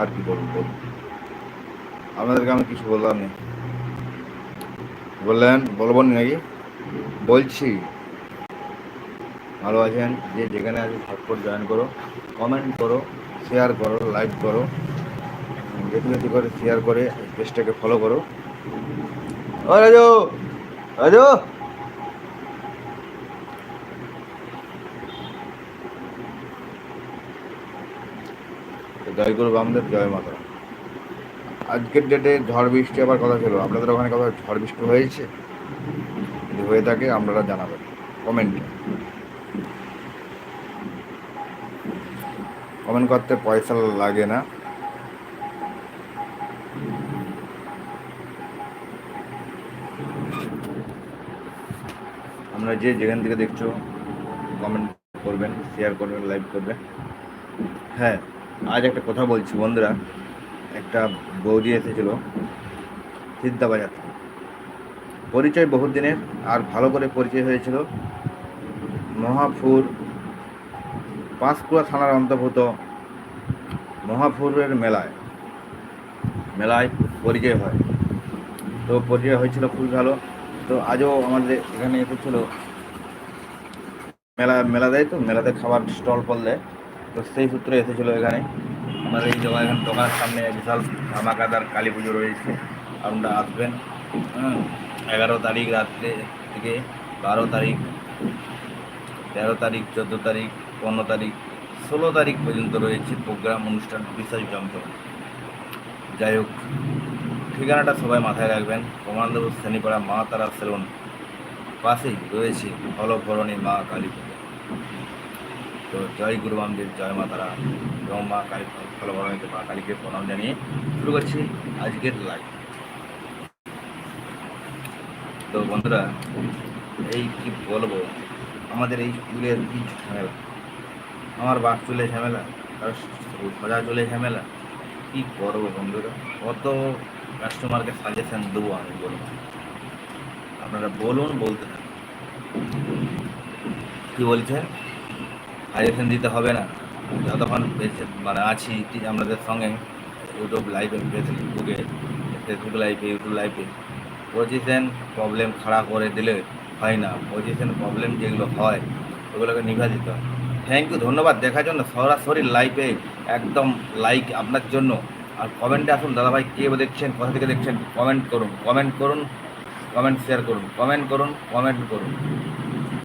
আর কি বলবো বলুন, আপনাদেরকে আমি কিছু বললাম না, বললেন বলবো না নাকি? বলছি ভালো আছেন, যে যেখানে আছে ঝটপট জয়েন করো, কমেন্ট করো, শেয়ার করো, লাইক করো, যেতে যেতে করে শেয়ার করে পেজটাকে ফলো করো। ও রাজু, রাজু, জয় গুরু বামদেব, জয় মাতা। আজকের ডেটে ঝড় বৃষ্টি আবার কথা ছিল, আপনাদের ওখানে কথা ঝড় বৃষ্টি হয়েছে? যদি হয়ে থাকে আপনারা জানাবেন কমেন্টে। কমেন্ট করতে পয়সা লাগে না। আমরা যে যেখান থেকে দেখছো কমেন্ট করবেন, শেয়ার করবেন, লাইক করবেন। হ্যাঁ, আজ একটা কথা বলছি বন্ধুরা। একটা বৌদি এসেছিল সিদ্ধাবাজার থেকে, পরিচয় বহুত দিনের, আর ভালো করে পরিচয় হয়েছিল মহাপুর পাঁশকুড়া থানার অন্তর্ভুক্ত মহাপুরের মেলায় মেলায় পরিচয় হয়। তো পরিচয় হয়েছিল খুবই ভালো। তো আজও আমাদের এখানে এসেছিলো, মেলা দেয়, তো মেলাতে খাবার স্টল করলে, তো সেই সূত্রে এসেছিলো এখানে। আমাদের এই জায়গায় এখানে দোকানের সামনে বিশাল ধামাকাদার কালী পুজো রয়েছে, আপনারা আসবেন। 11 তারিখ রাত্রে থেকে 12 তারিখ, 13 তারিখ, 14 তারিখ, 15 তারিখ, 16 তারিখ পর্যন্ত রয়েছে প্রোগ্রাম, অনুষ্ঠান বিশাল জমজম। যাই হোক, ঠিকানাটা সবাই মাথায় রাখবেন, কমলাদেব শ্রেণীপাড়া মা তারা সেলুন পাশেই রয়েছে ফলভরণী মা কালী পুজো। তো জয় গুরু বামদেব, জয় মা তারা এবং মা কালী ফলভরণীতে মা কালীকে প্রণাম জানিয়ে শুরু করছি আজকের লাইভ। তো বন্ধুরা, এই কি বলবো, আমাদের এই চুলের কি ঝামেলা, আমার বাক চুলে ঝামেলা, আর সোজা চুলে ঝামেলা, কী করবো বন্ধুরা? কত কাস্টমারকে সাজেশন দেবো আমি, বলুন? আপনারা বলুন, বলতে থাকুন। কী বলছেন? সাজেশন দিতে হবে না? যতক্ষণ মানে আছি আপনাদের সঙ্গে ইউটিউব লাইভে, ফেসবুক লাইভে, ইউটিউব লাইভে, পজিশন প্রবলেম খাড়া করে দিলে হয় না। পজিশন প্রবলেম যেগুলো হয় ওগুলোকে নিভা দিতে হয়। থ্যাংক ইউ, ধন্যবাদ দেখার জন্য। সরাসরি লাইভে একদম লাইক আপনার জন্য। আর কমেন্টে আসুন দাদাভাই, কে দেখছেন, কোথা থেকে দেখছেন, কমেন্ট করুন, কমেন্ট করুন, কমেন্ট শেয়ার করুন, কমেন্ট করুন, কমেন্ট করুন।